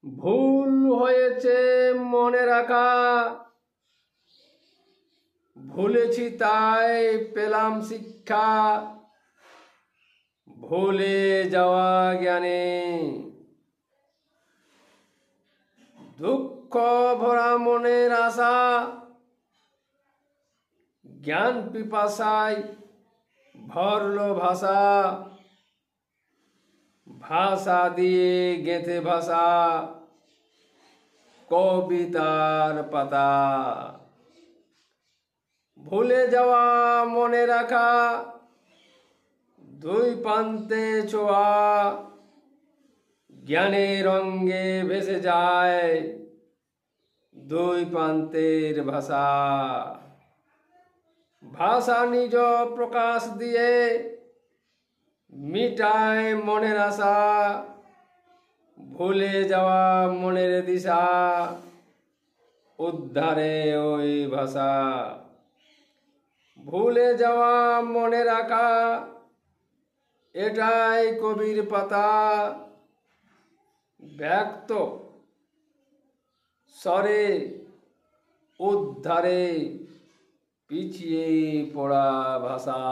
ভুল হয়েছে মনে রাখা, ভুলেছি তাই পেলাম শিক্ষা। ভুলে যাওয়া জ্ঞানে দুঃখ ভরা মনের আশা, জ্ঞান পিপাসায় ভরল ভাষা। ভাষা দিয়ে গেঁথে ভাষা কবিতার পাতা। ভুলে যাওয়া মনে রাখা, দুই প্রান্তে ছোঁয়া। জ্ঞানের রঙ্গে ভেসে যায় দুই প্রান্তের ভাষা। ভাষা নিজ প্রকাশ দিয়ে মিটায় মনের আশা। ভুলে যাওয়া মনের দিশা, উদ্ধারে ওই ভাষা। ভুলে যাওয়া মনে রাখা, এটাই কবির পাতা। ব্যক্ত স্বরে উদ্ধারে পিছিয়ে পড়া ভাষা।